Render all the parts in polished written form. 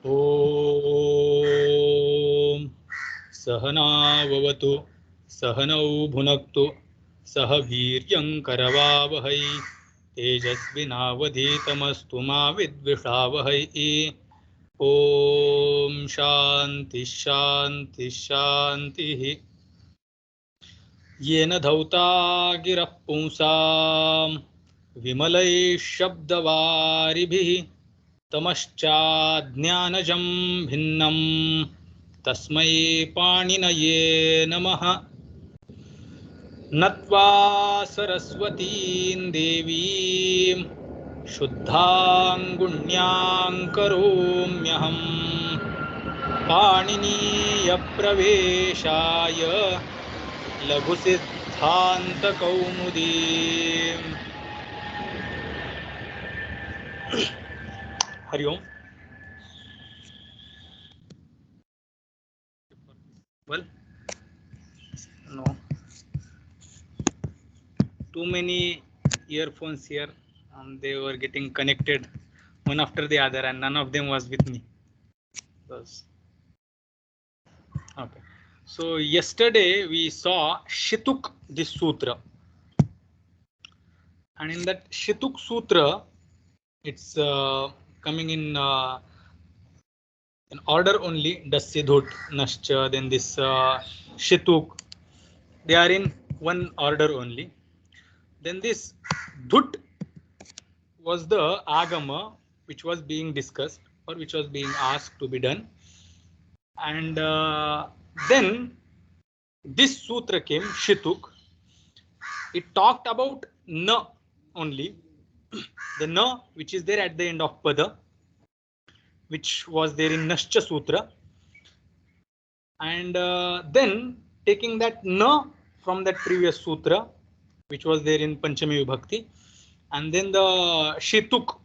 ॐ सहनाववतु सहनौ भुनक्तु सह वीर्यं करवावहै तेजस्विनावधीतमस्तु मा विद्विषावहै। ॐ शान्ति शान्ति शान्तिः। येन धौता गिरः पुंसां विमलैः शब्दवारिभिः तमश्चाज्ञानजं भिन्नं तस्मै पाणिनये नमः। नत्वा सरस्वतीं देवीं शुद्धां गुण्यां करोम्यहं पाणिनीयप्रवेशाय लघुसिद्धान्तकौमुदीम्। हरि ओम। Well, no, too many earphones here. They were getting connected one after the other, and none of them was with me. Okay. So yesterday we saw Shituk, this sutra, and in that Shituk sutra, it's coming in order only. Dasya, Dhut, Nascha, then this Shituk, they are in one order only. Then this Dhut was the Agama which was being discussed or which was being asked to be done. And then this sutra came, Shituk. It talked about Na only, the Na which is there at the end of Pada, which was there in Nascha Sutra. And then taking that Na from that previous sutra, which was there in Panchami Vibhakti, and then the Shituk,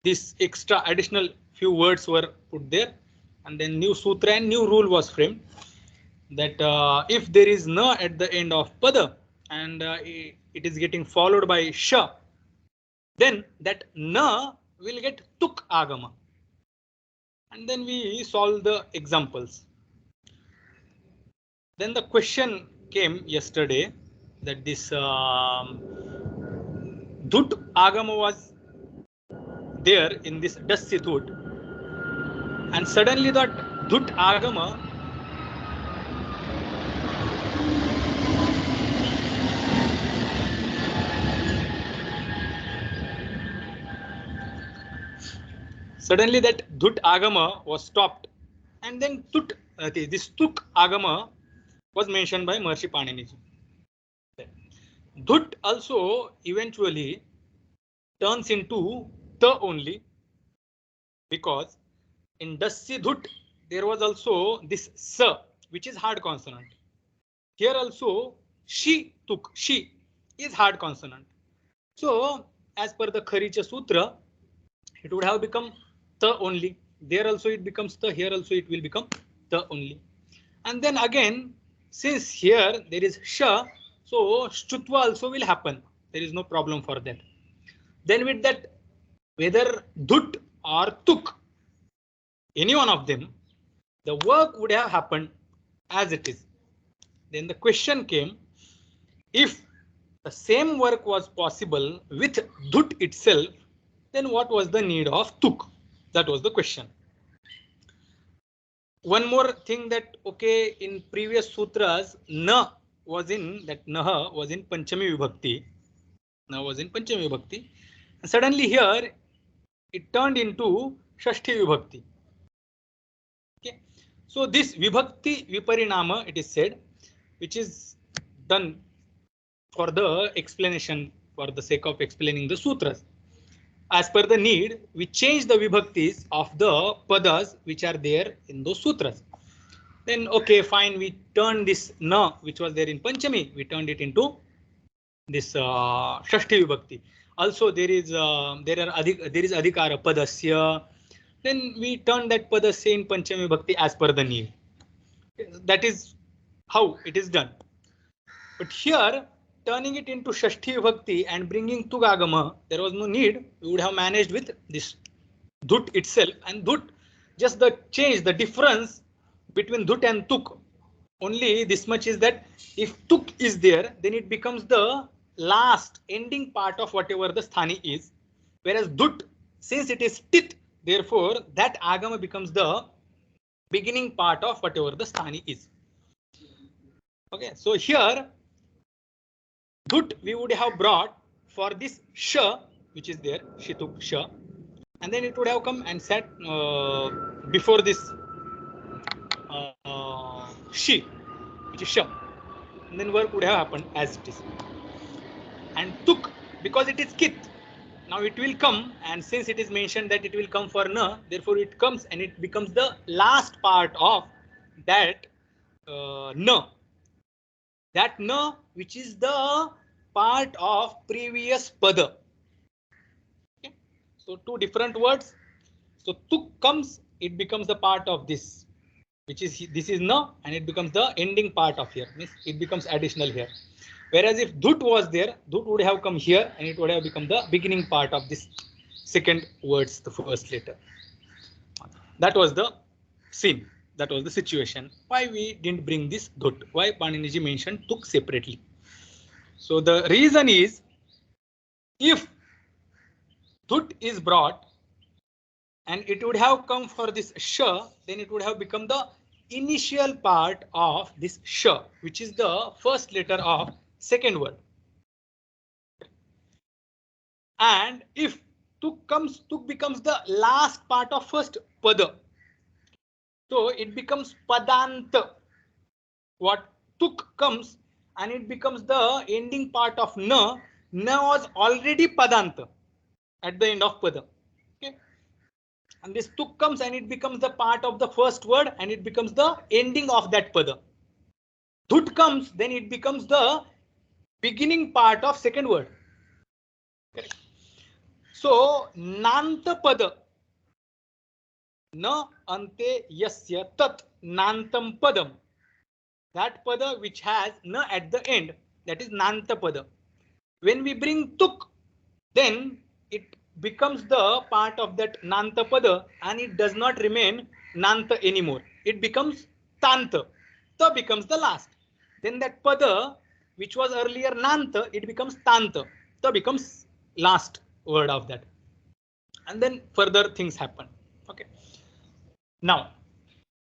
this extra additional few words were put there, and then new sutra and new rule was framed that if there is Na at the end of Pada and it is getting followed by Sha, then that Na will get Tuk Agama. And then we solve the examples. Then the question came yesterday that this Dhut Agama was there in this Dasya Dhut, and suddenly that Dhut Agama was stopped, and then this Tuk Agama was mentioned by Maharishi Panini. Dhut also eventually turns into Ta only, because in Dasya Dhut there was also this Sa, which is hard consonant. Here also Shi Tuk, Shi is hard consonant. So as per the Kharicha Sutra, it would have become Ta only. There also it becomes Ta, here also it will become Ta only. And then again, since here there is Sha, so Shtutva also will happen. There is no problem for that. Then with that, whether Dhut or Tuk, any one of them, the work would have happened as it is. Then the question came, if the same work was possible with Dhut itself, then what was the need of Tuk? That was the question. One more thing that, okay, in previous sutras, Na was in that Naha was in Panchami Vibhakti. Na was in Panchami Vibhakti. And suddenly here it turned into Shashti Vibhakti. Okay. So this Vibhakti Viparinama, it is said, which is done for the explanation, for the sake of explaining the sutras. As per the need, we change the vibhaktis of the padas which are there in those sutras. Then, okay, fine, we turn this Na, which was there in Panchami, we turned it into this Shashti Vibhakti. Also, there is Adhikara Padasya. Then we turn that Padasya in Panchami Vibhakti as per the need. That is how it is done. But here, turning it into Shashti Vibhakti and bringing Tugagama, there was no need. We would have managed with this Dhut itself, and Dhut, just the change, the difference between dhut and tuk. Only this much is that if tuk is there, then it becomes the last ending part of whatever the sthani is. Whereas dhut, since it is tit, therefore that agama becomes the beginning part of whatever the sthani is. Okay, so here dhut we would have brought for this sha, which is there, shituk sha, and then it would have come and sat before this she, which is sha, and then work would have happened as it is. And tuk, because it is kit, now it will come, and since it is mentioned that it will come for na, therefore it comes and it becomes the last part of that na. That na, which is the part of previous pada. Okay. So two different words. So tuk comes, it becomes the part of this, which is this is na, and it becomes the ending part of here. Means it becomes additional here. Whereas if dhut was there, dhut would have come here and it would have become the beginning part of this second words, the first letter. That was the scene. That was the situation. Why we didn't bring this dhut? Why Paniniji mentioned tuk separately? So the reason is, if dhut is brought and it would have come for this sha, then it would have become the initial part of this sha, which is the first letter of second word. And if tuk comes, tuk becomes the last part of first pada. So it becomes padanta. What tuk comes and it becomes the ending part of na. Na was already padanta at the end of pada. Okay. And this tuk comes and it becomes the part of the first word and it becomes the ending of that pada. Dhut comes, then it becomes the beginning part of second word. Correct. So nanta pada, na ante yasya tat nantam padam. That pada which has na at the end, that is nanta pada. When we bring tuk, then it becomes the part of that nanta pada and it does not remain nanta anymore. It becomes tanta. Ta becomes the last. Then that pada which was earlier nanta, it becomes tanta. Ta becomes last word of that. And then further things happen. Okay. Now,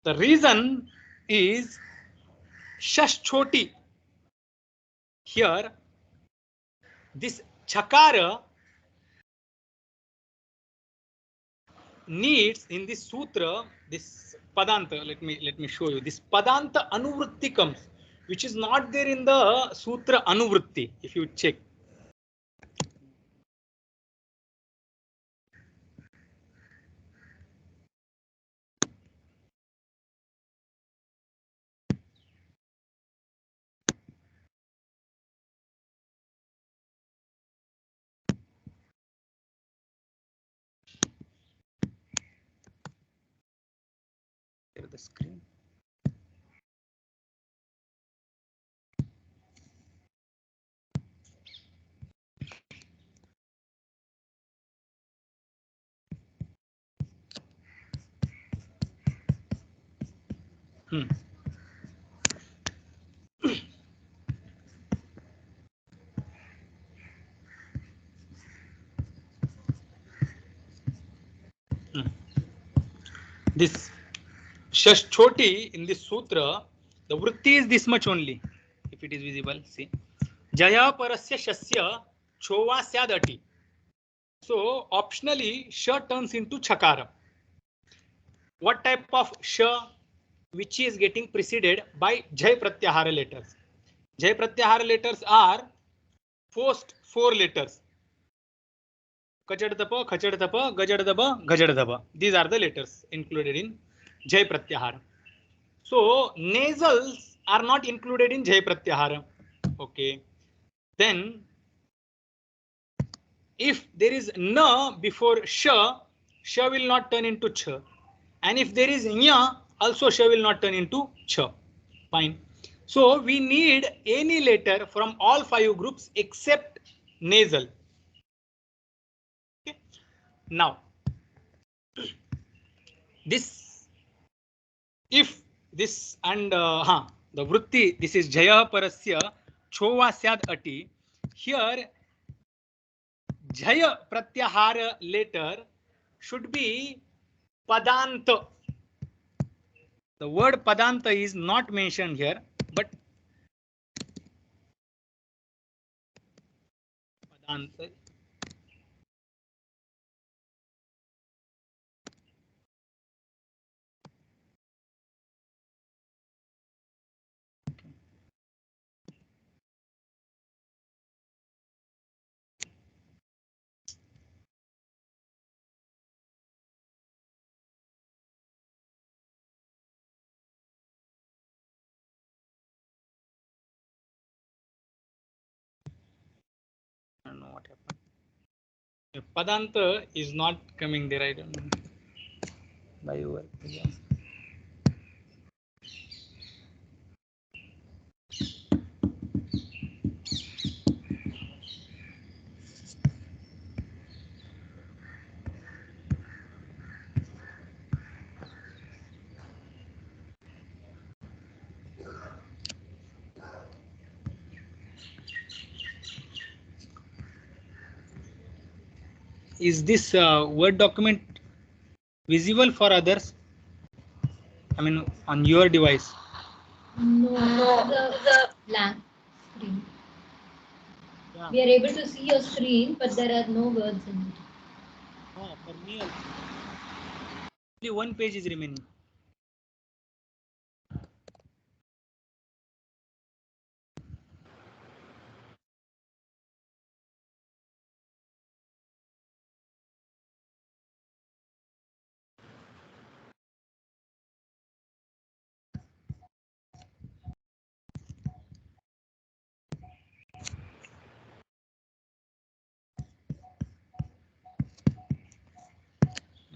the reason is shashchoti. Here, this chakara needs in this sutra, this padanta, let me show you. This padanta anuvritti comes, which is not there in the sutra anuvritti, if you check. Here the screen. This shashchoti in this sutra, the vritti is this much only. If it is visible, see. Jaya parasya shasya chova syadati. So optionally, sha turns into chakara. What type of sha? Which is getting preceded by jay pratyahara letters. Jay pratyahara letters are first four letters. Kachadadapa, kachadadapa, gajadadapa, gajadadapa. These are the letters included in jay pratyahara. So nasals are not included in jay pratyahara. Okay. Then if there is na before sha, sha will not turn into ch. And if there is nya, also sha will not turn into ch. Fine. So we need any letter from all five groups except nasal. Okay. Now, this if this and the vritti, this is jaya parasya chova syad ati. Here jaya pratyahara later should be padanta. The word padanta is not mentioned here, but padanta. I don't know what happened. Padanta is not coming there. I don't know. By your is this Word document visible for others? I mean, on your device. No, the blank screen. Yeah. We are able to see your screen, but there are no words in it. Oh, for me also. Only one page is remaining.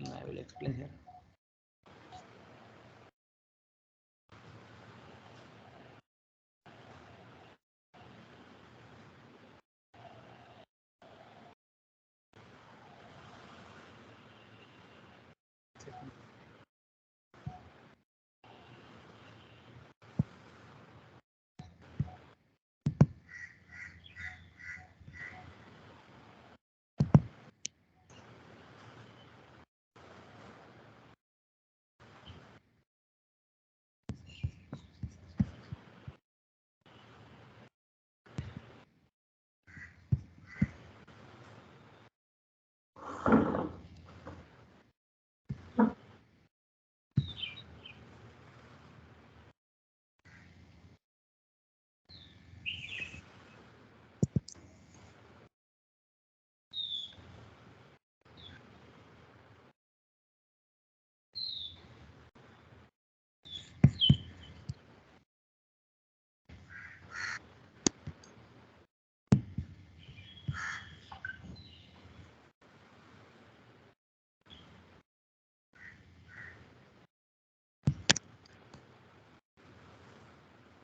I will explain here.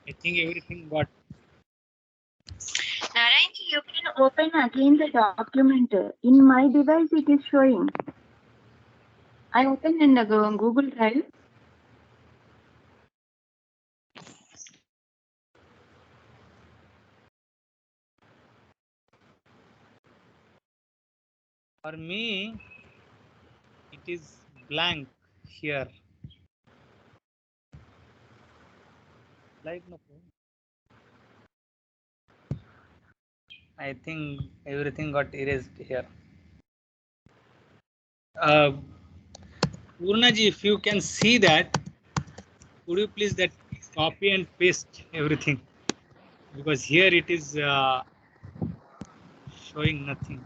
I think everything got. Narayanji, you can open again the document. In my device, it is showing. I opened in the Google Drive. For me, it is blank here. Like no. I think everything got erased here. Purnaji, if you can see that, would you please that copy and paste everything? Because here it is showing nothing.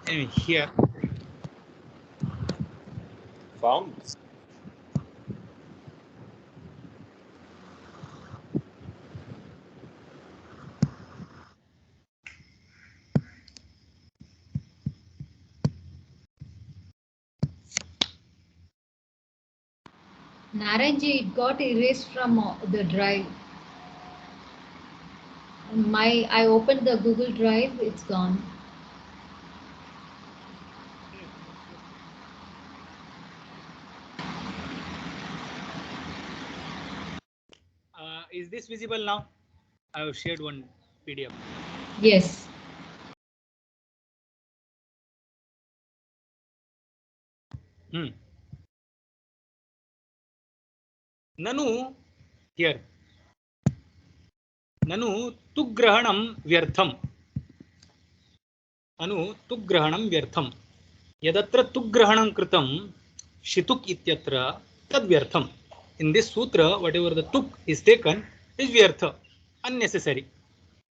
Anyway, here. Found. Naranji, it got erased from the drive. I opened the Google Drive, it's gone. Is this visible now? I have shared one PDF. Yes. Nanu here. Nanu tugrahanam vyartham. Anu tugrahanam vyartham. Yadatra tugrahanam kritam shituk ityatra tad vyartham. In this sutra, whatever the tuk is taken is vyartha, unnecessary,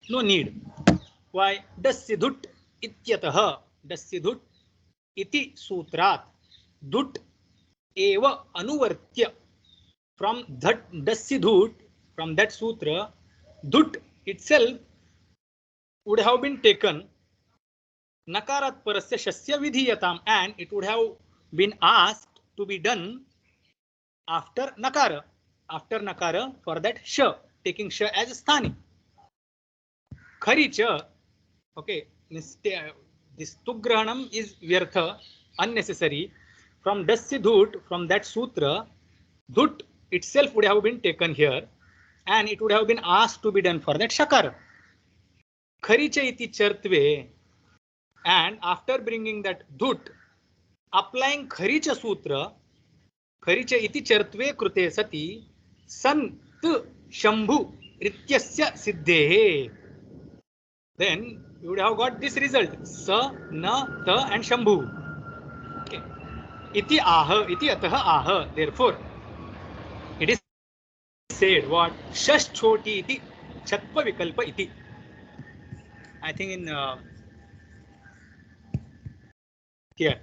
no need. Why? Dasyidhut ityatah. Dasyidhut iti sutrat. Dut eva anuvartya. From that dasyidhut, from that sutra, dut itself would have been taken nakarat parasya shasya vidhiyatam, and it would have been asked to be done after nakara. After nakara, for that sh, taking sh as sthani. Kharicha, okay, this tugrahanam is vyartha, unnecessary. From dasyidhut, from that sutra, dhut itself would have been taken here, and it would have been asked to be done for that shakara. Kharicha iti chartve, and after bringing that dhut, applying kharicha sutra, kharicha iti chartve krute sati sant shambhu rityasya siddhehe. Then you would have got this result: sa, na, ta, and shambhu. Okay. Iti aha, iti atah aha. Therefore, it is said what? Shash choti iti chatva vikalpa iti. I think in here.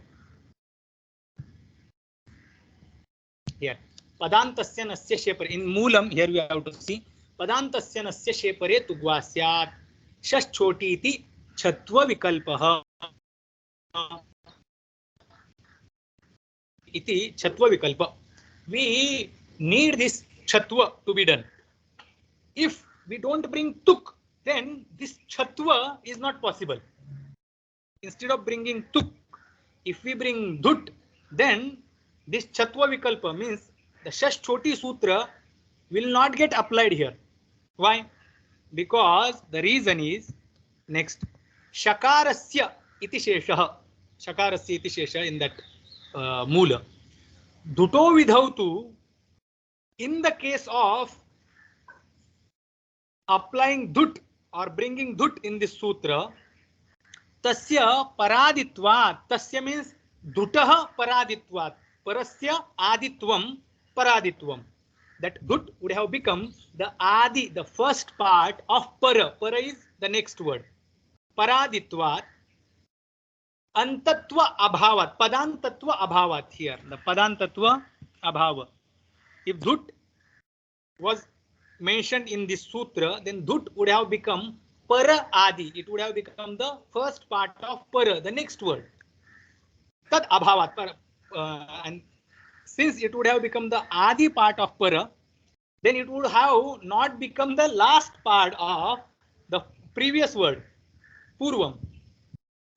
Here. Padantasya nasya shepare. In moolam, here we have to see. Padantasya nasya shepare tugva syat. Shash choti iti chatva vikalpaha. Iti chatva vikalpa. We need this chatva to be done. If we don't bring tuk, then this chatva is not possible. Instead of bringing tuk, if we bring dhut, then this chatva vikalpa means the shash choti sutra will not get applied here. Why? Because the reason is next shakarasya iti shesha. Shakarasya iti shesha in that moola. Dhuto vidhautu, in the case of applying dhut or bringing dhut in this sutra, tasya paraditvat. Tasya means dhutah paraditvat. Parasya aditvam paraditvam. That dhut would have become the adi, the first part of para. Para is the next word. Paraditvat. Antatva abhavat. Padantatva abhavat here. The padantatva abhava. If dhut was mentioned in this sutra, then dhut would have become para adi. It would have become the first part of para, the next word. Tad abhavat. And since it would have become the adi part of para, then it would have not become the last part of the previous word, purvam.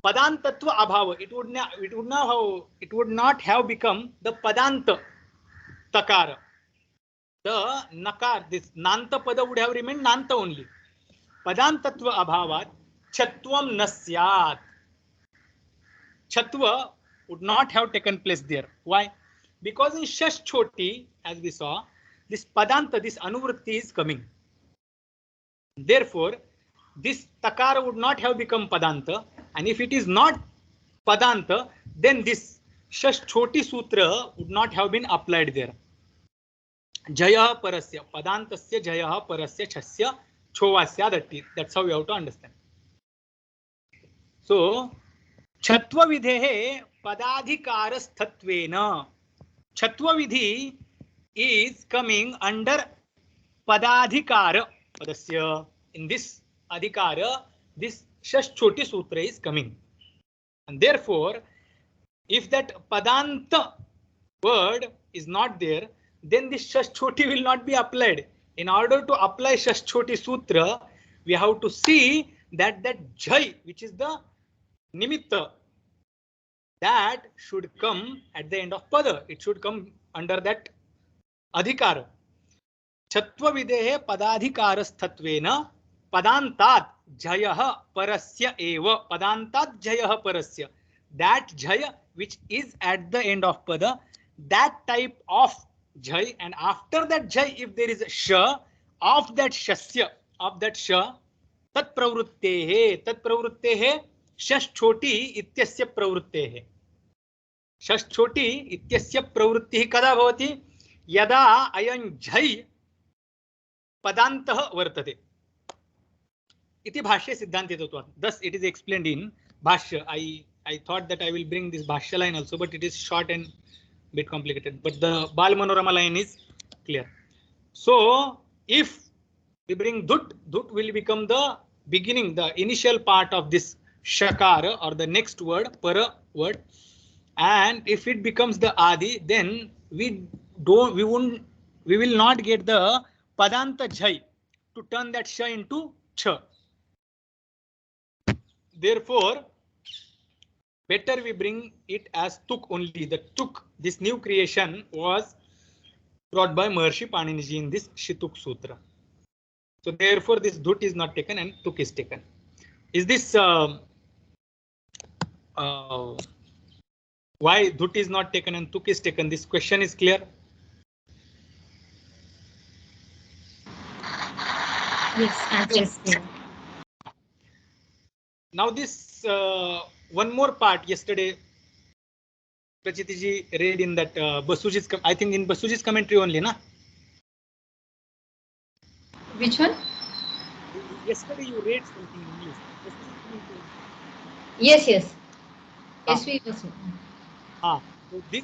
Padantatva abhava. It would not have become the padanta takara. The nakar, this nanta pada would have remained nanta only. Padantatva abhavat chatvam nasyat. Chatva would not have taken place there. Why? Because in shash choti, as we saw, this padanta, this anuvritti is coming. Therefore, this takara would not have become padanta, and if it is not padanta, then this shash choti sutra would not have been applied there. Jaya parasya, padantasya jaya parasya chasya chovasya. That's how we have to understand. So, chatva vidhehe padadhikarasthatvena. Chatva vidhi is coming under padadhikara. Padasya. In this adhikara, this shash choti sutra is coming. And therefore, if that padanta word is not there, then this Shashchoti will not be applied. In order to apply Shashchoti Sutra, we have to see that Jai, which is the Nimitta, that should come at the end of Pada. It should come under that Adhikara. Chatva videhe padadhikarasthatvena padantat jayah parasya eva. Padantat jayah parasya. That jaya which is at the end of pada, that type of jay, and after that jay, if there is a sha, of that shasya, of that sha, tat pravrittehe shashchoti ityasya pravrittehe. Shashchoti ityasya pravrittihi kada bhavati? Yada ayan jay padantah vartate. Iti bhashya siddhante tattva. Thus it is explained in bhashya. I thought that I will bring this bhashya line also, but it is short and bit complicated. But the Bal Manorama line is clear. So if we bring dut will become the beginning, the initial part of this shakara or the next word, para word. And if it becomes the adi, then we will not get the padanta jai to turn that sha into cha. Therefore, better we bring it as tuk only. The tuk, this new creation, was brought by Maharshi Paniniji in this Shituk Sutra. So therefore, this dut is not taken and tuk is taken. Is this why dut is not taken and tuk is taken? This question is clear. Yes. Now this one more part yesterday Prachitiji read in that Basuji's, I think in Basuji's commentary only, na? Which one? Yesterday you read something in English. Yes. SV was. So this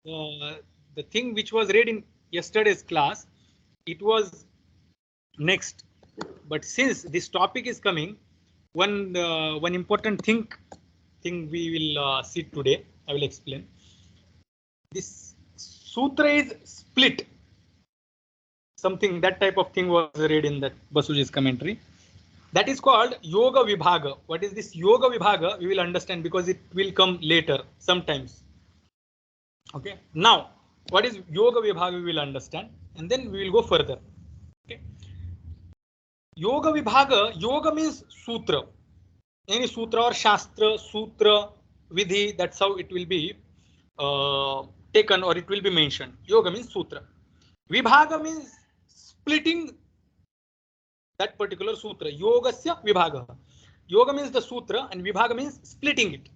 the thing which was read in yesterday's class, it was next. But since this topic is coming, one important thing we will see today. I will explain. This sutra is split. Something, that type of thing was read in that Basuji's commentary. That is called Yogavibhaga. What is this Yogavibhaga? We will understand because it will come later sometimes. Okay. Now, what is Yogavibhaga? We will understand, and then we will go further. Okay. Yogavibhaga. Yoga means sutra. Any sutra or shastra, sutra, vidhi. That's how it will be taken or it will be mentioned. Yoga means sutra. Vibhaga means splitting that particular sutra. Yogasya vibhaga. Yoga means the sutra and vibhaga means splitting it.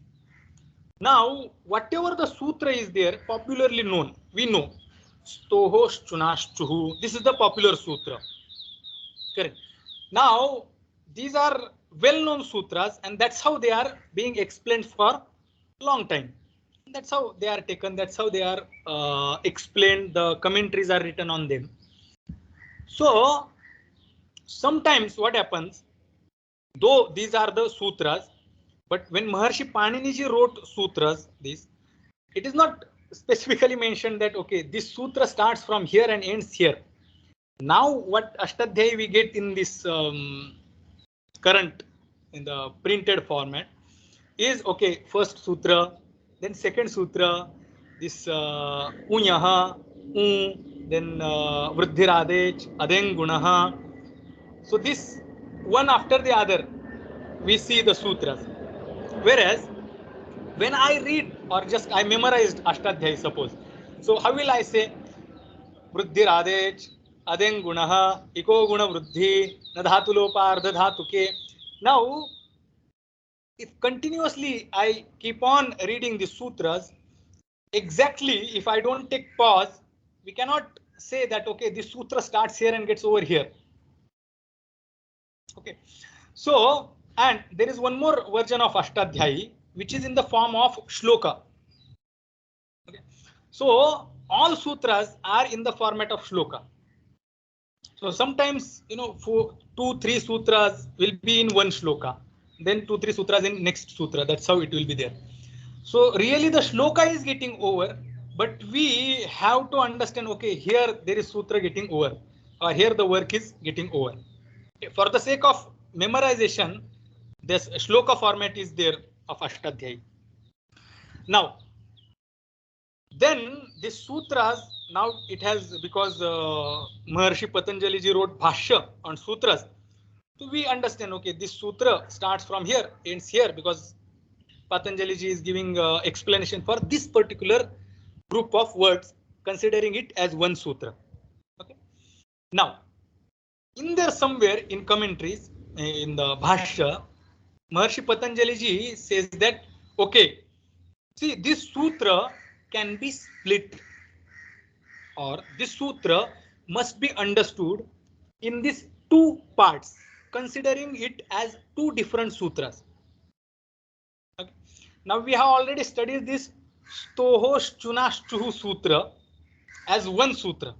Now, whatever the sutra is there, popularly known, we know. Stoho shchunashchuhu. This is the popular sutra. Correct. Now, these are well-known sutras, and that's how they are being explained for long time. That's how they are taken. That's how they are explained. The commentaries are written on them. So sometimes what happens, though these are the sutras, but when Maharshi Paniniji wrote sutras, it is not specifically mentioned that okay, this sutra starts from here and ends here. Now what Ashtadhyayi we get in this current, in the printed format, is okay, first sutra, then second sutra, this unyaha, then vruddhiradech, adeng gunaha. So this one after the other we see the sutras. Whereas when I read or just I memorized Ashtadhyayi, suppose, so how will I say vruddhiradech, adeng gunaha, iko guna vruddhi, nadhatu lopa ardha dhatuke. Now if continuously I keep on reading the sutras, exactly if I don't take pause, we cannot say that okay, this sutra starts here and gets over here. Okay, so and there is one more version of Ashtadhyayi which is in the form of shloka. Okay, so all sutras are in the format of shloka. So sometimes, you know, for 2-3 sutras will be in one shloka, then 2-3 sutras in next sutra. That's how it will be there. So really the shloka is getting over, but we have to understand, okay, here there is sutra getting over, or here the work is getting over. For the sake of memorization, this shloka format is there of Ashtadhyayi. Now, then this sutras, now it has, because Maharshi Patanjali ji wrote Bhashya on sutras, so we understand, okay, this sutra starts from here, ends here, because Patanjali ji is giving explanation for this particular group of words, considering it as one sutra. Okay. Now, in there somewhere in commentaries, in the Bhashya, Maharshi Patanjali ji says that, okay, see, this sutra can be split, or this sutra must be understood in these two parts, considering it as two different sutras. Okay. Now we have already studied this Stohoshchunashchuhu sutra as one sutra.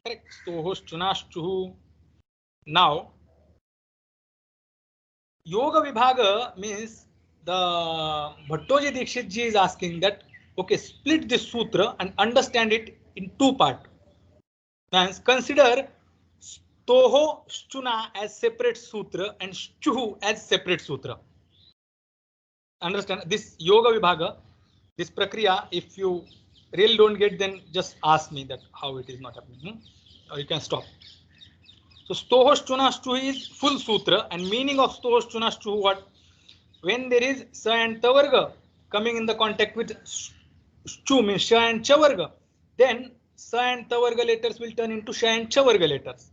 Correct? Stohoshchunashchuhu. Now, Yogavibhaga means the Bhattoji Dikshit ji is asking that, okay, split this sutra and understand it in two parts. Means consider Stoho Shchuna as separate sutra and Shchuhu as separate sutra. Understand this Yogavibhaga, this prakriya. If you really don't get, then just ask me that how it is not happening, or you can stop. So Stohoshchunashchu is full sutra, and meaning of Stohoshchunashchu what? When there is sa and tavarga coming in the contact with Shchu means sha and chavarga, then sa and tavarga letters will turn into sha and chavarga letters.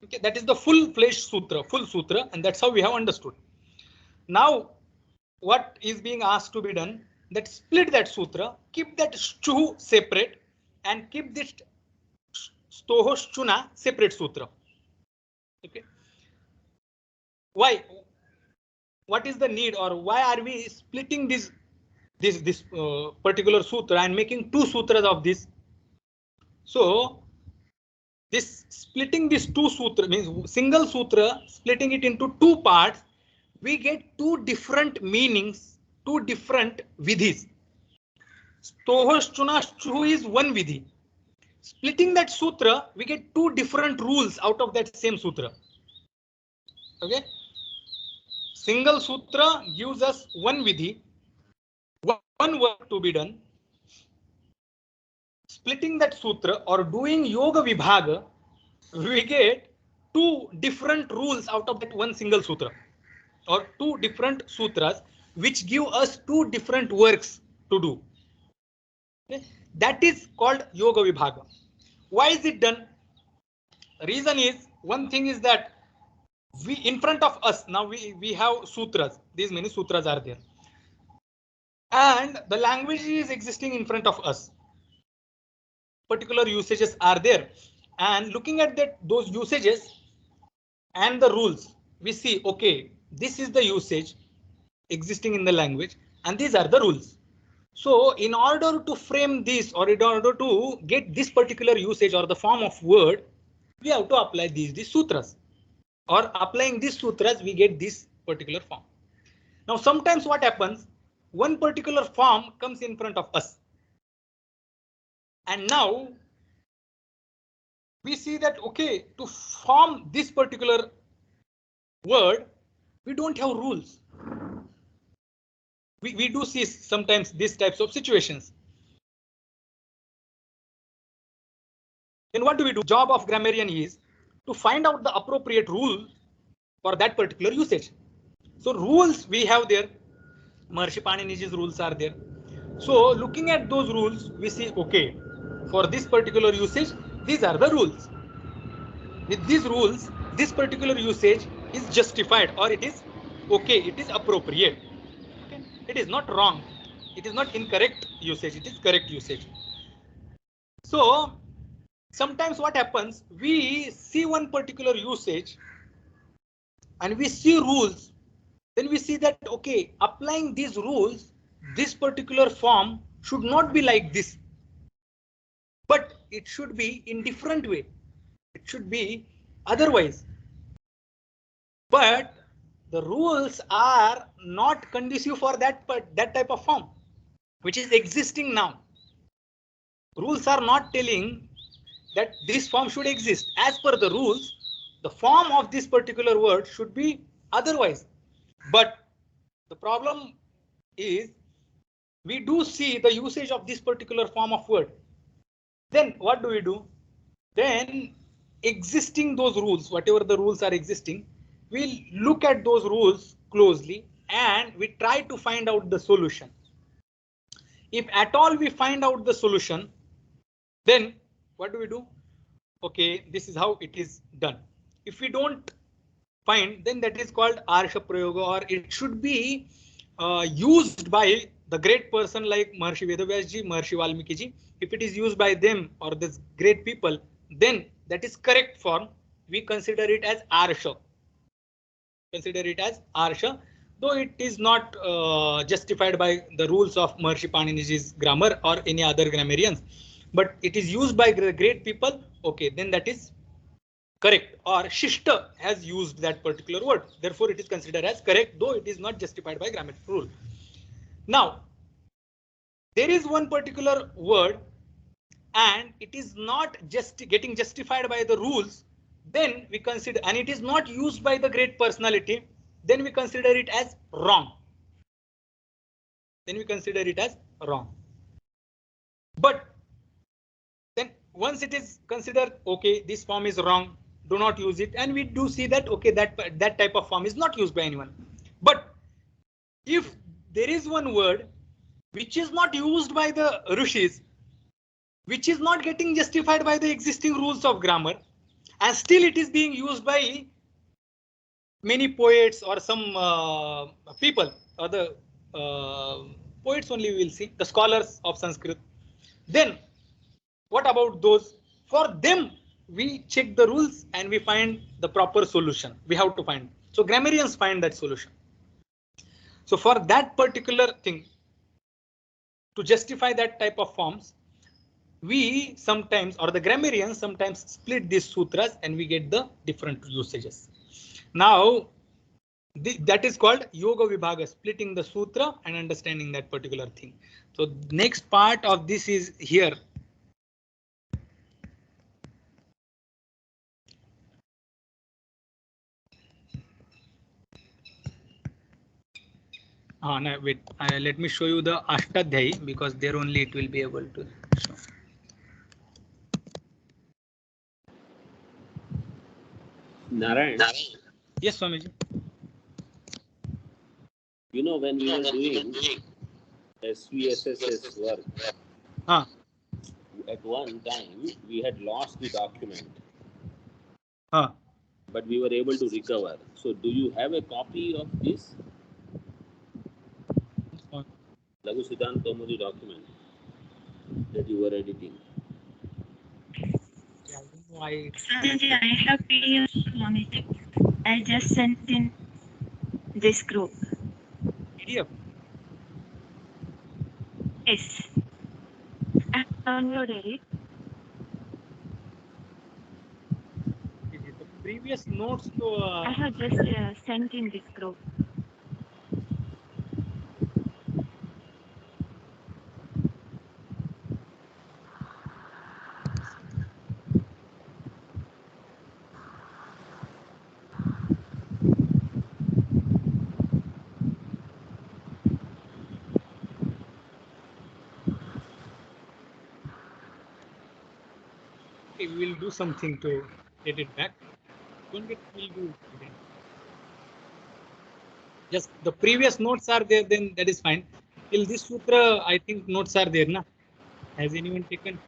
Okay, that is the full-fledged sutra, full sutra, and that's how we have understood. Now, what is being asked to be done? That split that sutra, keep that Shchu separate, and keep this Stohoshchuna separate sutra. Okay. Why? What is the need, or why are we splitting this particular sutra and making two sutras of this? So this splitting this two sutra means single sutra, splitting it into two parts, we get two different meanings, two different vidhis. Stohoshchunashchu is one vidhi. Splitting that sutra, we get two different rules out of that same sutra. Okay. Single sutra gives us one vidhi, one work to be done. Splitting that sutra or doing Yogavibhaga, we get two different rules out of that one single sutra, or two different sutras, which give us two different works to do. Okay? That is called Yogavibhaga. Why is it done? Reason is, one thing is that we in front of us now we have sutras. These many sutras are there, and the language is existing in front of us. Particular usages are there, and looking at those usages and the rules, we see, okay, this is the usage existing in the language, and these are the rules. So in order to frame this, or in order to get this particular usage or the form of word, we have to apply these sutras, or applying these sutras we get this particular form. Now sometimes what happens, one particular form comes in front of us, and now we see that, okay, to form this particular word, we don't have rules. We do see sometimes these types of situations. Then what do we do? Job of grammarian is to find out the appropriate rule for that particular usage. So rules we have there. Maharshi Panini's rules are there. So looking at those rules, we see, okay, for this particular usage, these are the rules. With these rules, this particular usage is justified, or it is okay, it is appropriate. Okay? It is not wrong. It is not incorrect usage. It is correct usage. So sometimes what happens, we see one particular usage and we see rules. Then we see that, okay, applying these rules, this particular form should not be like this, but it should be in different way. It should be otherwise. But the rules are not conducive for that type of form, which is existing now. rules are not telling that this form should exist. As per the rules, the form of this particular word should be otherwise. But the problem is we do see the usage of this particular form of word. Then what do? Then existing those rules, whatever the rules are existing, we'll look at those rules closely and we try to find out the solution. If at all we find out the solution, then what do? Okay, this is how it is done. If we don't find, then that is called Arsha Prayoga, or it should be used by the great person like Maharshi Vedavyas ji, Maharshi Valmiki ji. If it is used by them or this great people, then that is correct form. We consider it as Arsha. Consider it as Arsha, though it is not justified by the rules of Maharshi Paniniji's grammar or any other grammarians, but it is used by great people. Okay, then that is correct, or Shishta has used that particular word. Therefore, it is considered as correct, though it is not justified by grammatical rule. Now, there is one particular word and it is not just getting justified by the rules, then we consider, and it is not used by the great personality, then we consider it as wrong. Then we consider it as wrong. But then once it is considered, okay, this form is wrong, do not use it, and we do see that okay, that type of form is not used by anyone. But if there is one word which is not used by the rishis, which is not getting justified by the existing rules of grammar, and still it is being used by many poets or some people, or the poets only we will see, the scholars of Sanskrit, then what about those? For them, we check the rules and we find the proper solution. We have to find. So grammarians find that solution. So for that particular thing, to justify that type of forms, we sometimes, or the grammarians sometimes split these sutras and we get the different usages. Now, that is called Yogavibhaga, splitting the sutra and understanding that particular thing. So next part of this is here. No, wait, let me show you the Ashtadhyayi, because there only it will be able to show. Narayan, Yes, Swamiji. you know, when we were doing SVSS's work, at one time we had lost the document, but we were able to recover. So do you have a copy of this Laghusiddhantakaumudi document that you were editing? I have PDF, Swamiji. I just sent in this group. PDF? Yes. I have downloaded it. Is it the previous notes to? I have just sent in this group. Okay, we will do something to get it back. Don't get, we'll do it again. Just the previous notes are there, then that is fine. Till this sutra, I think notes are there, na? Has anyone taken?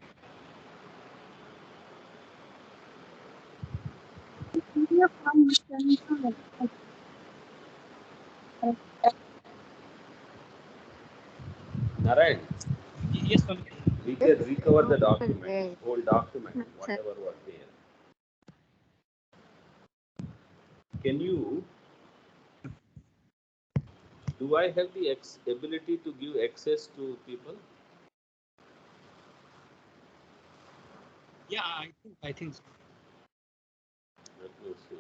Narayan, Yes, Swamiji. we can recover the document, whole document, whatever was there. Can you? Do I have the ability to give access to people? Yeah, I think so. Let me see.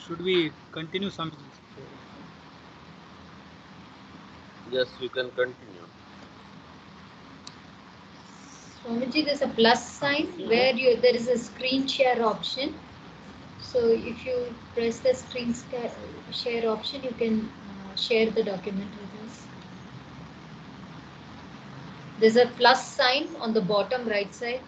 should we continue some? Yes, you can continue. Swamiji, there's a plus sign where there is a screen share option. So if you press the screen share option, you can share the document with us. There's a plus sign on the bottom right side.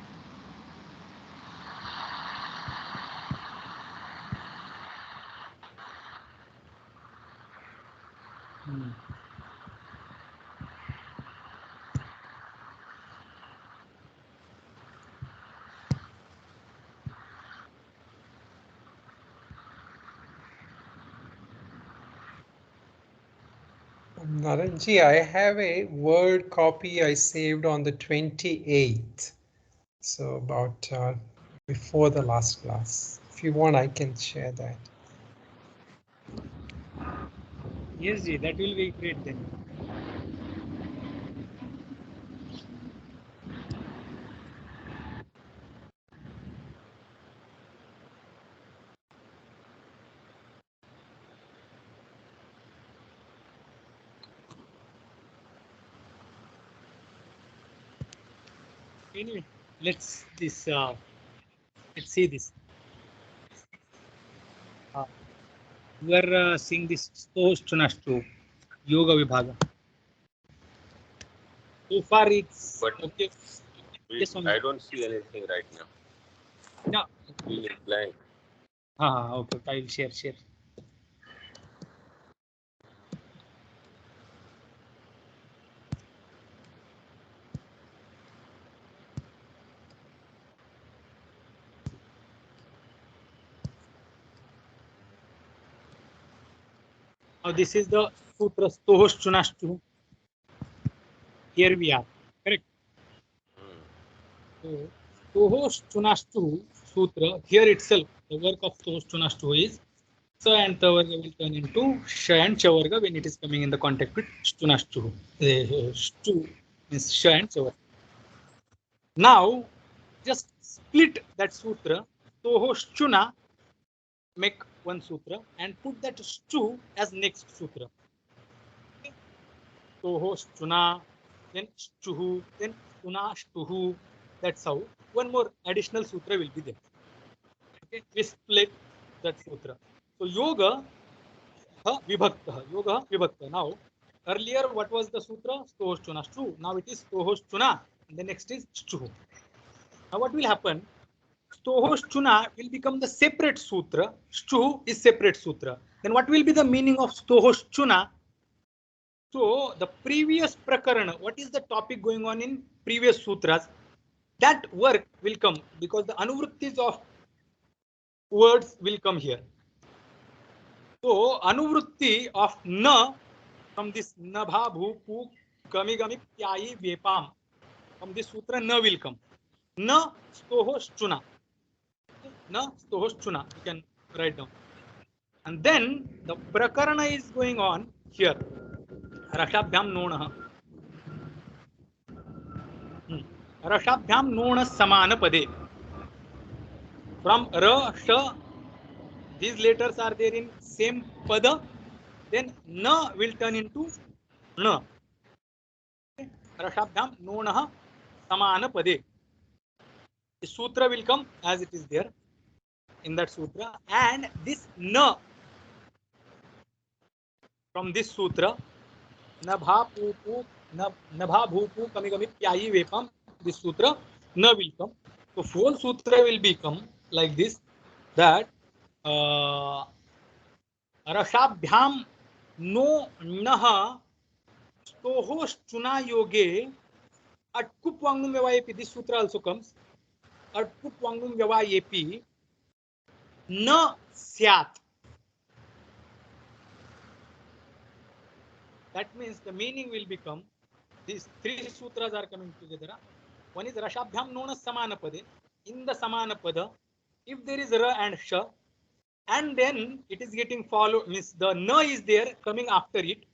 Naranji, I have a Word copy I saved on the 28th. So about before the last class. If you want, I can share that. Yes, Ji, that will be great then. Anyway, let's see this. We are seeing this Stoshtunastu Yogavibhaga. So far, it's But okay. Yes, I don't see anything right now. No. Screen is blank. Okay. I will share. Now this is the Sutra Stoshtunastu. Here we are. Correct. So Stoshtunastu Sutra. Here itself, the work of Stoshtunastu is Sa and Tavarga will turn into Sha and Chavarga when it is coming in the contact with Shtunastu. Stu means Sha and Chavarga. Now, just split that sutra, Stohoshchuna, make one sutra, and put that Stu as next sutra. Okay. Stohoshchuna, then Shtuhu, then Shtunashtuhu. That's how one more additional sutra will be there. Okay, we split that sutra. So Yoga Vibhakta. Yoga Vibhakta. Now, earlier what was the sutra? Stohoshchuna Stu. Now it is Stohoshchuna. And the next is Shtuhu. Now what will happen? Stohoshchuna will become the separate sutra. Shtu is separate sutra. Then what will be the meaning of Stohoshchuna? So the previous prakarana, what is the topic going on in previous sutras? That work will come because the anuvrittis of words will come here. So anuvritti of na from this nabha bhupu kami gami pyayi vepam, from this sutra na will come. Na stohoshchuna. Na stohoshchuna. You can write down. And then the prakarana is going on here. Rashabhyam nona. Rashabhyam nona samana pade. From ra, sha, these letters are there in same pada. Then na will turn into na. Rashabhyam nona samana pade. The sutra will come as it is there in that sutra, and this na from this sutra, nabha bhupu kami kami pyayi vepam, this sutra na will come. So four sutra will become like this, that rashabhyam no naha stohoshchuna yoge atkup vangum vyavayepi. This sutra also comes. Atkup vangum vyavayepi na syat. That means the meaning will become, these three sutras are coming together. One is Rashabhyam Nona Samanapada. In the Samanapada, if there is Ra and Sha, and then it is getting followed, means the Na is there coming after it,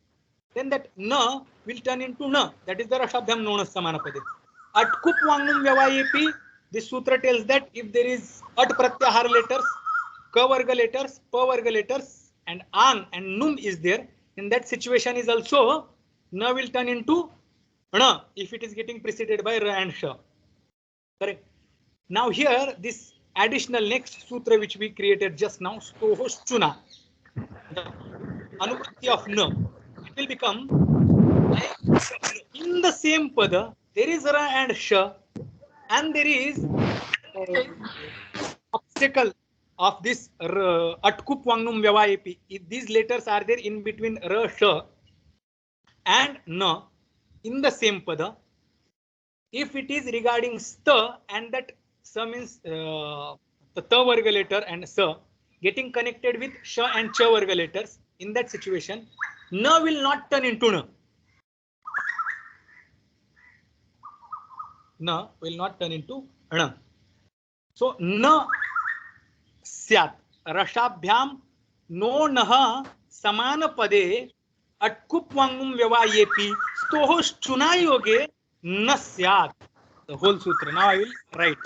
then that Na will turn into Na. That is the Rashabhyam Nona Samanapada. At Kup Vangum Vyavayepi, this sutra tells that if there is At Pratyahara letters ka varga letters, pa varga letters, and ang and num is there, in that situation is also na will turn into na if it is getting preceded by ra and sha. Correct. Now here this additional next sutra which we created just now, stohoschuna, the anupatti of na, it will become like in the same pada there is ra and sha, and there is obstacle of this atkup wangnum vyavayepi. If these letters are there in between ra, sha and na in the same pada, if it is regarding sta and that sa means the ta varga letter and sa getting connected with sha and cha varga letters, in that situation na will not turn into na. Na will not turn into na. So na स्यात् रसाभ्याम no नः समान पदे अट्कुप वांगुम व्यवायेपि स्तोश्चुना योगे न स्यात्. The whole sutra. Now I will write.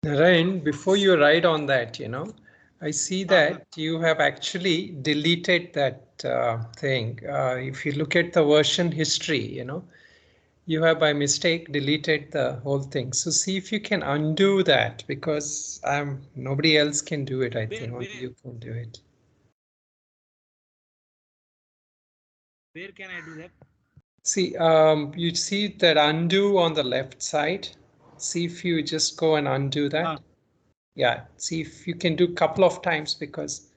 Narayan, before you write on that, I see that you have actually deleted that thing. If you look at the version history, you have by mistake deleted the whole thing. So see if you can undo that, because nobody else can do it. I think only you can do it. Where can I do that? See, you see that undo on the left side. See if you just go and undo that. Yeah, see if you can do a couple of times, because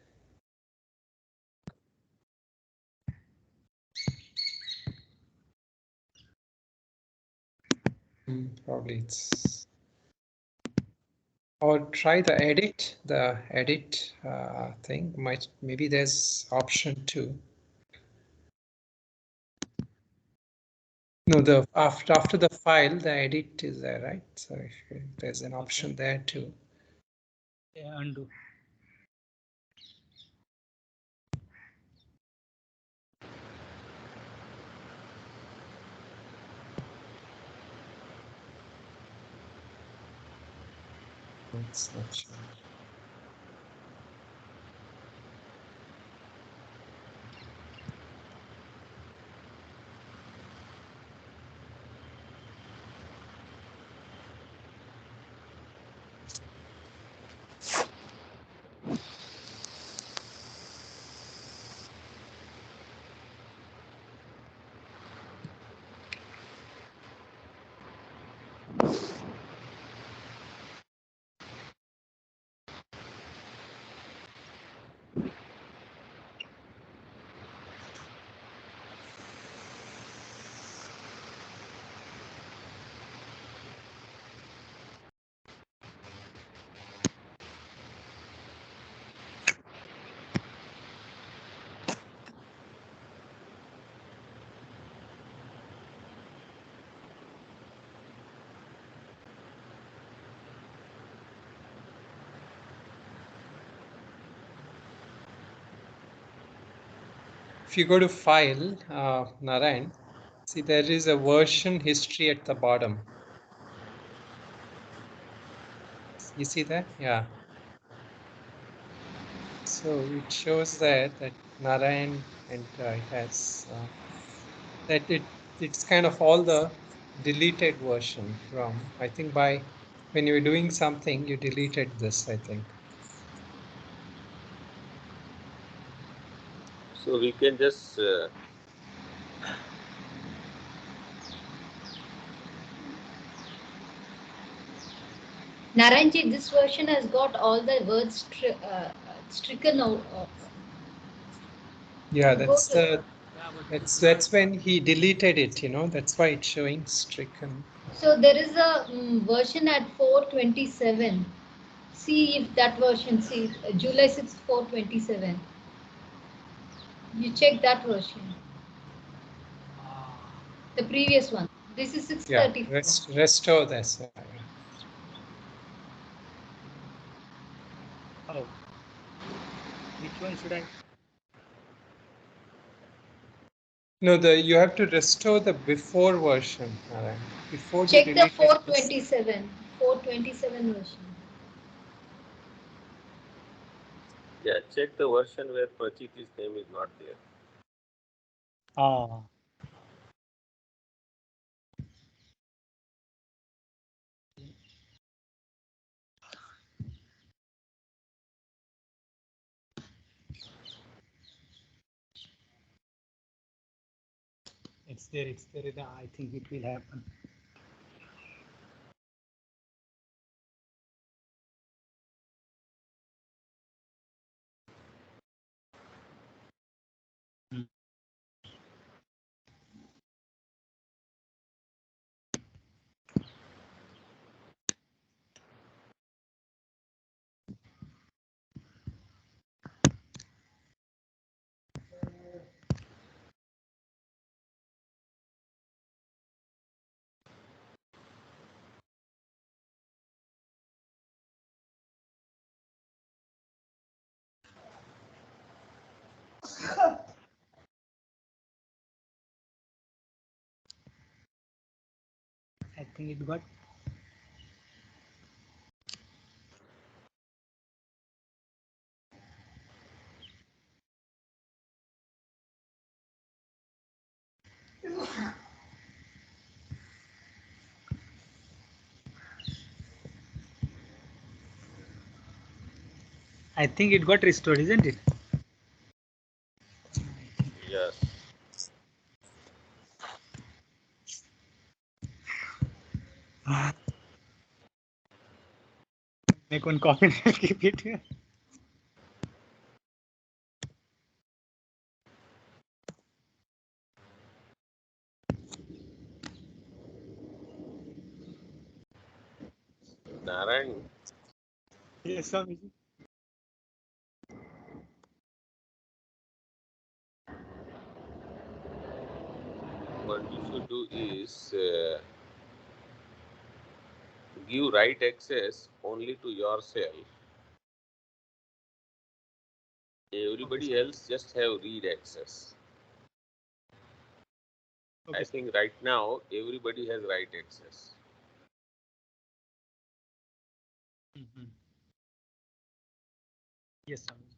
probably it's, or try the edit thing. Maybe there's option 2. No, the after the file, the edit is there, right? So there's an option there too. Yeah, undo. It's not sure. If you go to file, Narayan, see there is a version history at the bottom. You see that? Yeah. So it shows that Narayan, and it has that it's kind of all the deleted version from, I think, by when you're doing something, you deleted this, I think. So we can just Naranji, this version has got all the words stricken out. Yeah, You go to- that's when he deleted it, that's why it's showing stricken. So there is a version at 427. See if that version, see July 6th, 427. You check that version. The previous one. This is 630. Yeah, restore this. Oh. Which one should I? No, you have to restore the before version. Before Check you the delete 427. 427 version. Yeah, check the version where Prachiti's name is not there. Ah. It's there. It's there. I think it will happen. I think it got. I think it got restored, isn't it? Yes. Make one copy and keep it here. Narayan, Yes, Swamiji. what you should do is give write access only to yourself. Everybody else just have read access. Okay. I think right now everybody has write access. Yes, Swamiji.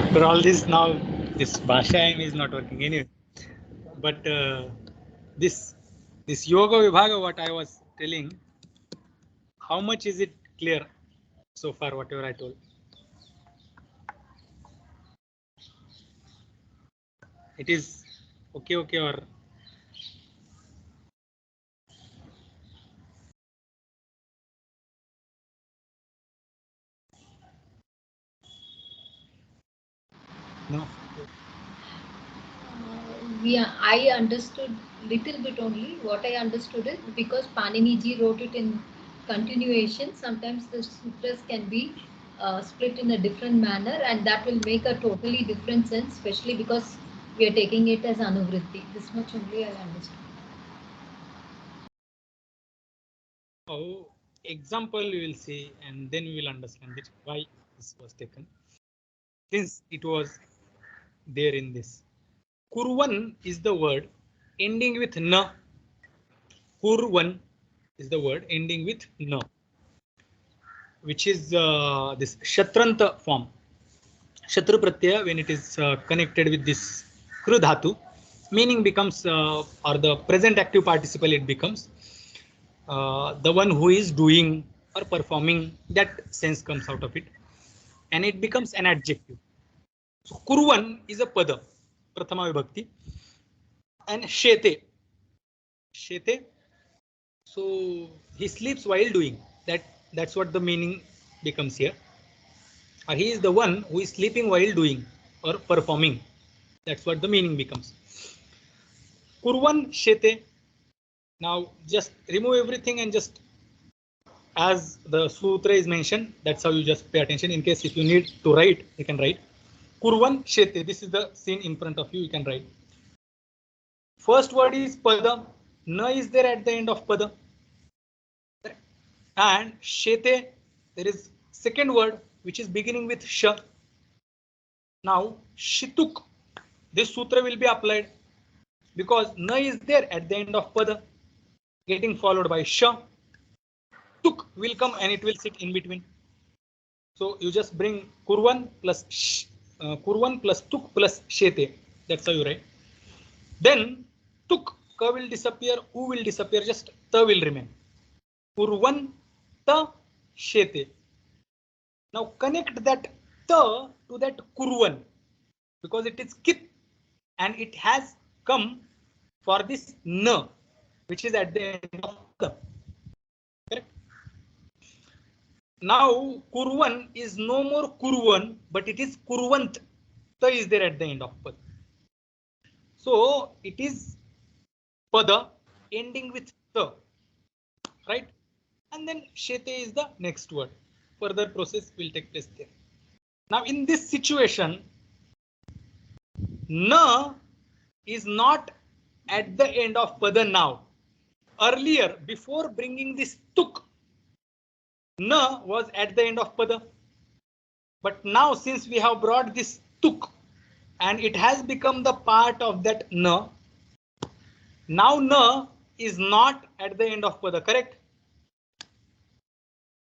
After all this, now this Bhasha is not working anyway. But this Yoga Vibhaga, what I was telling, how much is it clear? so far, whatever I told. It is okay or no? I understood little bit only. What I understood is because Paniniji wrote it in continuation, sometimes the sutras can be split in a different manner, and that will make a totally different sense, especially because we are taking it as anuvritti. This much only I understood. Oh, example we will see, and then we will understand it why this was taken. Since it was there in this. Kurvan is the word ending with na. Kurvan is the word ending with na, which is this shatranta form. Shatru pratyaya, when it is connected with this kru dhatu, meaning becomes or the present active participle, it becomes the one who is doing or performing, that sense comes out of it, and it becomes an adjective. So kurvan is a pada, prathama vibhakti, and shete. Shete. So he sleeps while doing that. That's what the meaning becomes here. He is the one who is sleeping while doing or performing. That's what the meaning becomes. Kurvan shete. Now just remove everything and just as the sutra is mentioned, that's how you just pay attention. In case if you need to write, you can write. Kurvan shete. This is the scene in front of you. You can write. First word is pada. Na is there at the end of pada. And shete, there is second word which is beginning with sh. Now shituk, this sutra will be applied because na is there at the end of pada, getting followed by sh. Tuk will come and it will sit in between. So you just bring kurvan plus kurvan plus tuk plus shete. That's how you write. Then tuk, ka will disappear, u will disappear, just ta will remain. Kurvan ta shete. Now connect that ta to that kurvan because it is kit and it has come for this na, which is at the end of the. Correct. Now kurvan is no more kurvan, but it is kurvant. Ta is there at the end of pad. So it is pada ending with ta, right? And then shete is the next word. Further process will take place there. Now in this situation, na is not at the end of pada now. Earlier, before bringing this tuk, na was at the end of pada. But now since we have brought this tuk and it has become the part of that na, now na is not at the end of pada, correct?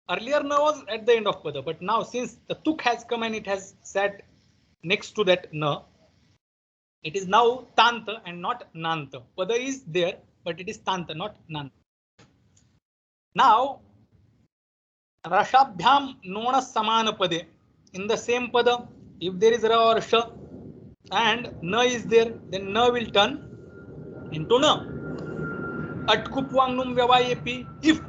Earlier na was at the end of pada, but now since the tuk has come and it has sat next to that na, it is now tanta and not nanta. Pada is there, but it is tanta, not nanta. Now, rashabhyam nona samana pade. In the same pada, if there is ra or sha and na is there, then na will turn into na. Atkupwangnum vyavayepi. If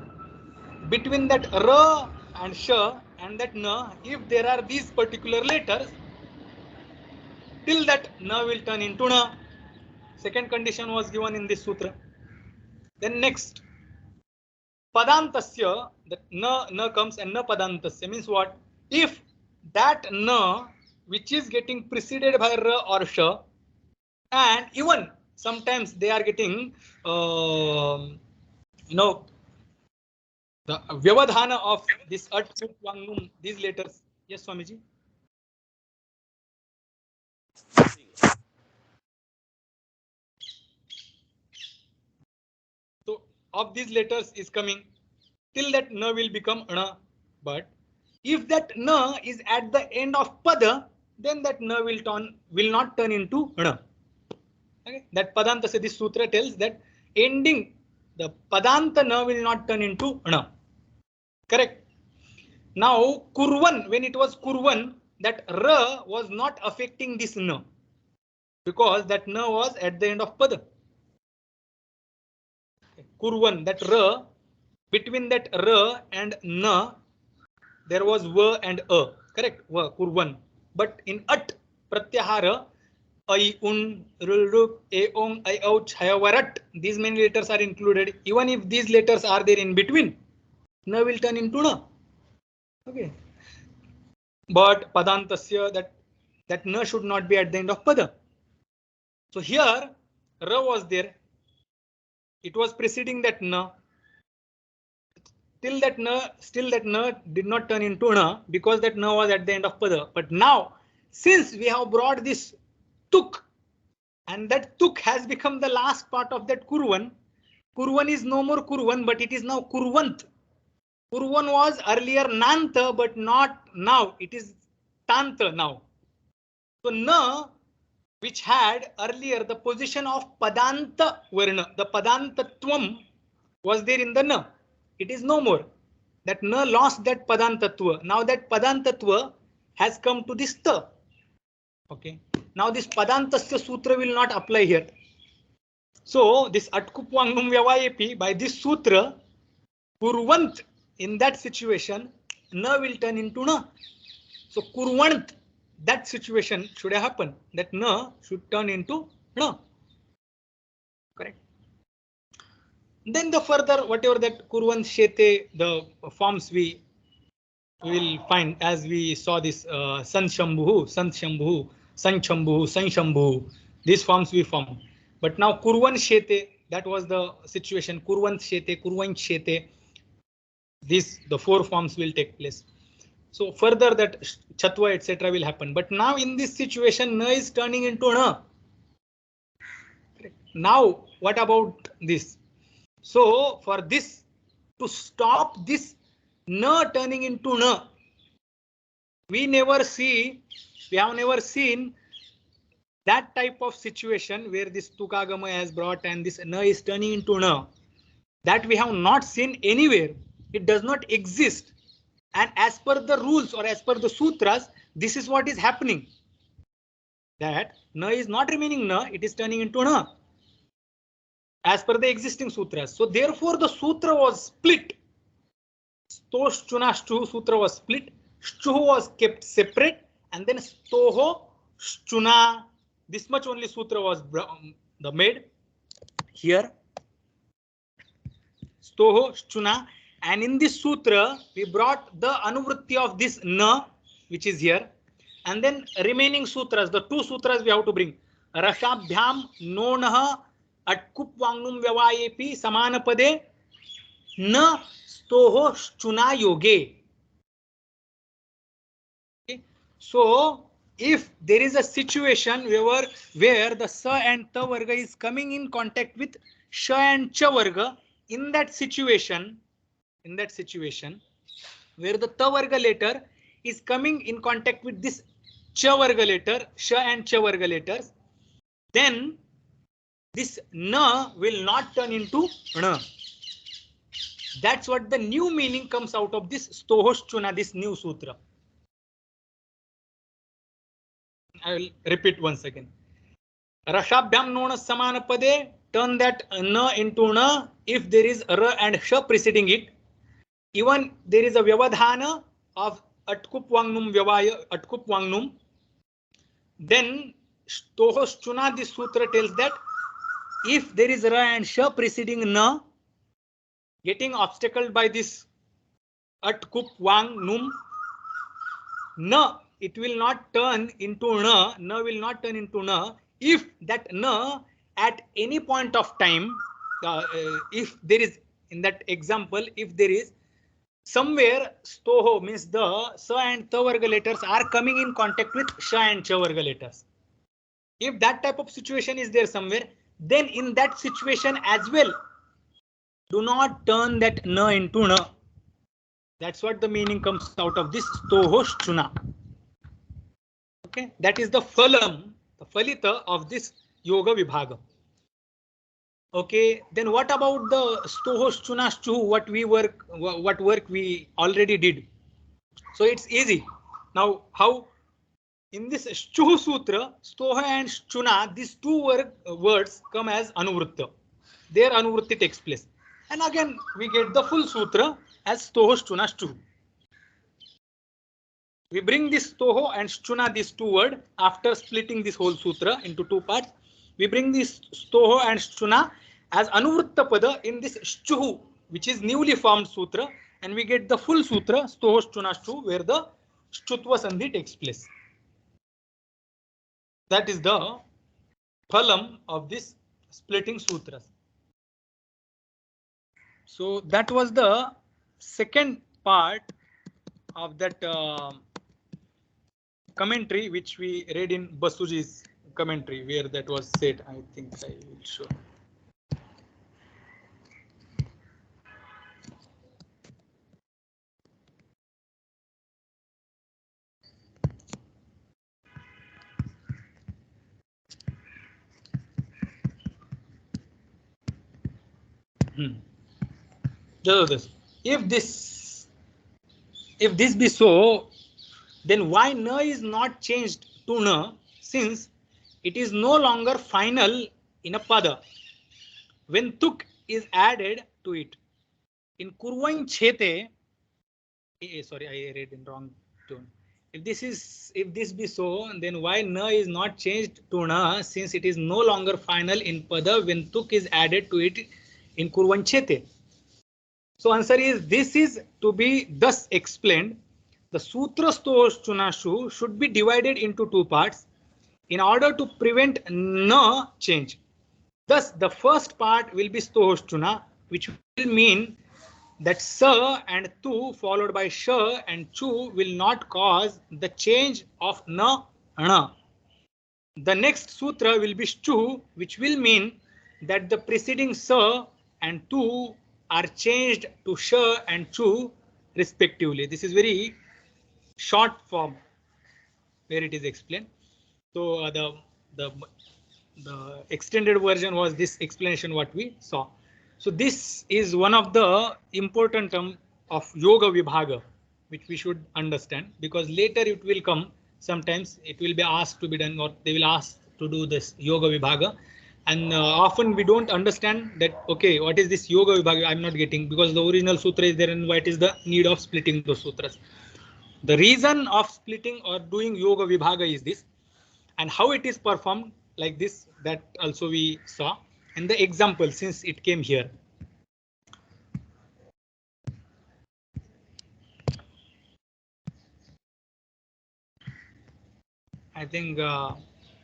between that ra and sha and that na, if there are these particular letters, till that na will turn into na. Second condition was given in this sutra. Then next, padantasya, that na comes and na padantasya means what? If that na which is getting preceded by ra or sha, and even sometimes they are getting the vyavadhana of this at wangnum, these letters. Yes, Swamiji. So of these letters is coming, till that na will become na. But if that na is at the end of pada, then that na will not turn into na. Okay? That padanta, this sutra tells that ending the padanta na will not turn into na. Correct. Now kurvan, when it was kurvan, that ra was not affecting this na, because that na was at the end of pada. Kurvan, that ra, between that ra and na, there was va and a, correct? Va, kurvan. But in at, pratyahara, I, un, rul, e, ong, I, ouch, hayavarat, these many letters are included. Even if these letters are there in between, na will turn into na. Okay. But padantasya, that na should not be at the end of pada. So here ra was there. It was preceding that na. Still that na did not turn into na, because that na was at the end of pada. But now, since we have brought this tuk, and that tuk has become the last part of that kurvan. Kurvan is no more kurvan, but it is now kurvant. Kurvan was earlier nanta, but not now. It is tanta now. So na, which had earlier the position of padanta varna, the padantatvam was there in the na. It is no more. That na lost that padantatva. Now that padantatva has come to this ta. Okay. Now this padantasya sutra will not apply here. So this atkupvangnum vyavayepi, by this sutra, kurvant, in that situation, na will turn into na. So kurvant, that situation should have happened. That na should turn into na. Correct. Then the further, whatever that kurvan shete, the forms we will find as we saw this sanshambhu, sanshambhu, sanshambhu, sanshambhu. These forms we found. But now kurvan shete, that was the situation. Kurvan shete, kurvan shete. The four forms will take place. So further that chatva, etc. will happen. But now in this situation, na is turning into na. Now what about this? So for this, to stop this na turning into na, we have never seen that type of situation where this tukagama has brought and this na is turning into na. That we have not seen anywhere. It does not exist. And as per the rules or as per the sutras, this is what is happening. That na is not remaining na, it is turning into na. As per the existing sutras. So therefore the sutra was split. Stosh chunashchu sutra was split. Shchuhu was kept separate. And then stoho shchuna. This much only sutra was made here. Stoho shchuna. And in this sutra, we brought the anuvritti of this na, which is here. And then remaining sutras, the two sutras we have to bring. Rashabhyam nonaha atkupvangnum vyavayepi samanapade na stoho shchuna yoge. Okay. So if there is a situation where the sa and ta varga is coming in contact with sha and cha varga, in that situation where the ta varga letter is coming in contact with this cha varga letter, sha and cha varga letters, then this na will not turn into na. That's what the new meaning comes out of this stohoshchuna, this new sutra. I will repeat once again. Rashabhyam nona samanapade, turn that na into na if there is ra and sha preceding it. Even there is a vyavadhana of atkupvangnum vyavaya, atkupvangnum. Then stohoshchuna, this sutra tells that if there is ra and sha preceding na, getting obstacled by this atkupvangnum, na, it will not turn into na, na will not turn into na, if that na at any point of time, if there is, in that example, if there is somewhere stoho, means the sa and ta varga letters are coming in contact with sha and cha varga letters. If that type of situation is there somewhere, then in that situation as well, do not turn that na into na. That's what the meaning comes out of this stohoshchuna. Okay, that is the phalam, the phalita of this yoga vibhaga. Okay, then what about the stohoshchunashchu, what work we already did? So it's easy. Now, how in this Shchu Sutra, Stoha and Shchuna, these two words come as Anuvritta. Their Anuvritti takes place. And again, we get the full Sutra as Stoho Shchuna Shchu. We bring this Stoho and Shchuna, these two words, after splitting this whole Sutra into two parts. We bring this Stoho and Shchuna as Anuvritta Pada in this Shchuhu, which is newly formed Sutra. And we get the full Sutra, Stoho Shchuna Shchu, where the Shchutva Sandhi takes place. That is the phalam of this splitting sutras. So that was the second part of that commentary which we read in Basuji's commentary, where that was said. I think I will show. Just if this be so, then why na is not changed to na, since it is no longer final in a pada when tuk is added to it. In kurvain chete, sorry, I read in wrong tone. If this be so, then why na is not changed to na, since it is no longer final in pada when tuk is added to it in kurvain chete. So answer is, this is to be thus explained. The Sutra Stoshchunashu should be divided into two parts in order to prevent na change. Thus, the first part will be Stoshchuna, which will mean that sa and tu followed by sha and chu will not cause the change of na. The next sutra will be Shchu, which will mean that the preceding sa and tu are changed to sha and chu respectively. This is very short form where it is explained. So the extended version was this explanation what we saw. So this is one of the important term of Yogavibhaga, which we should understand, because later it will come. Sometimes it will be asked to be done, or they will ask to do this Yogavibhaga. And often we don't understand that, okay, what is this Yogavibhaga? I'm not getting, because the original sutra is there, and what is the need of splitting those sutras? The reason of splitting or doing Yogavibhaga is this, and how it is performed like this, that also we saw. And the example, since it came here. I think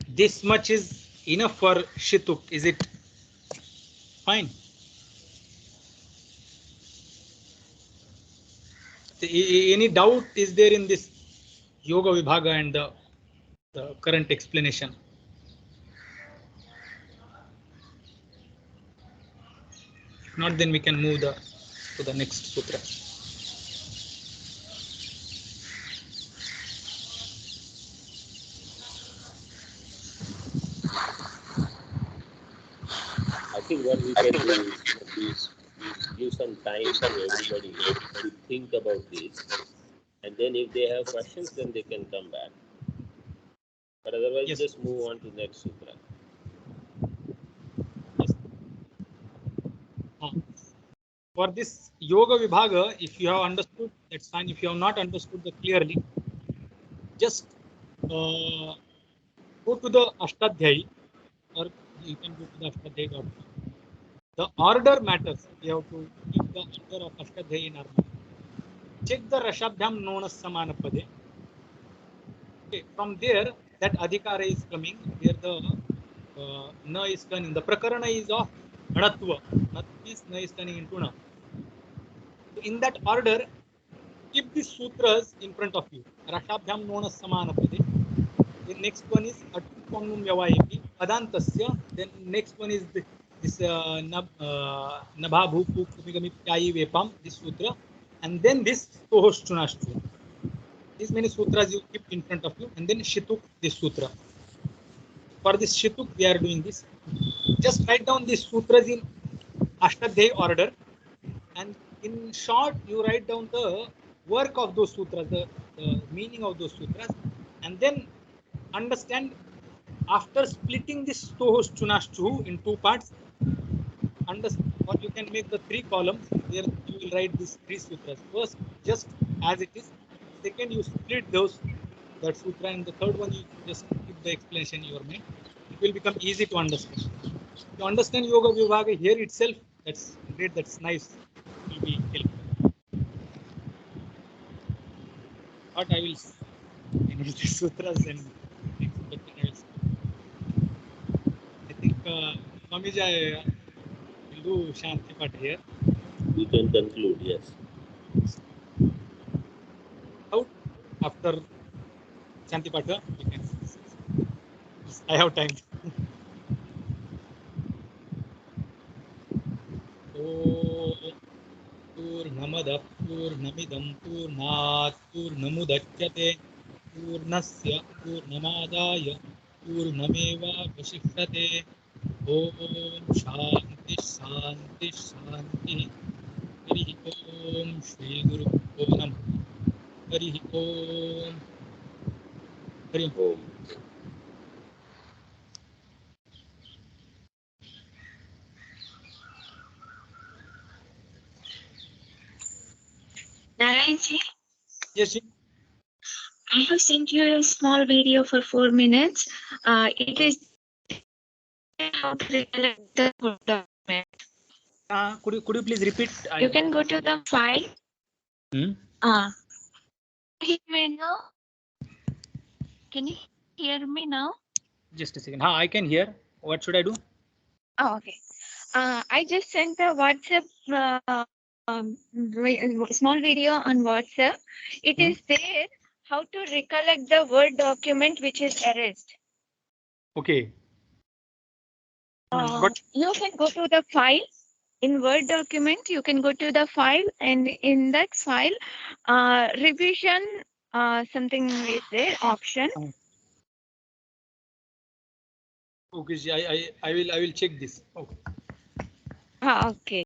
this much is enough for Shituk. Is it fine? Any doubt is there in this Yogavibhaga and the current explanation? If not, then we can move to the next sutra. I think what we can do is give some time to everybody to think about this, and then if they have questions, then they can come back. But otherwise, Yes. just move on to next sutra. Yes. For this Yogavibhaga, if you have understood, that's fine. If you have not understood that clearly, just go to the Ashtadhyayi, or you can go to the Ashtadhyayi.com. The order matters. You have to keep the order of Ashtadhyayi in our mind. Check the Rashabhyam Nonas Samanapade. Okay, from there, that Adhikara is coming, where the Na is turning. The Prakarana is of Anatva. Natva is Na is turning into Na. So in that order, keep these sutras in front of you. Rashabhyam Nonas Samanapade. The next one is Atupangum Yavayepi, Adantasya. Then next one is this Nabha Bhupu Kumigami Pyayi Vepam, this sutra. And then this Stohoshchunashtu. These many sutras you keep in front of you, and then Shituk, this sutra. For this Shituk, we are doing this. Just write down these sutras in Ashtadhyayi order, and in short, you write down the work of those sutras, the meaning of those sutras, and then understand after splitting this Stohos Chunashchu in two parts. Or you can make the three columns where you will write these three sutras. First, just as it is. Second, you split that sutra, and the third one you just give the explanation you are made. It will become easy to understand. To understand Yogavibhaga here itself, that's great, that's nice. It will be helpful. But I will finish the sutras and I think Swamiji will do Shanti Path here. We can conclude, yes. Out after Shanti Patha, we can. I have time. Purnamada Purnamidam Purnat Purnamudachyate Purnasya Purnamadaya Purnameva Vasishyate. Om Shanti Shanti Shanti. Hari Om Shri Guru Om. Hari Om. Hari Om. Narayanji, Yes, I have sent you a small video for 4 minutes. It is how to recollect the Word document. could you please repeat? You can go to the file. Hear me now? Can you hear me now? Just a second. I can hear. What should I do? Oh, okay. I just sent a WhatsApp small video on WhatsApp. It is there how to recollect the Word document which is erased. Okay. You can go to the file. In Word document, you can go to the file, and in that file, revision something is there option. Okay, I will check this. Okay. Okay.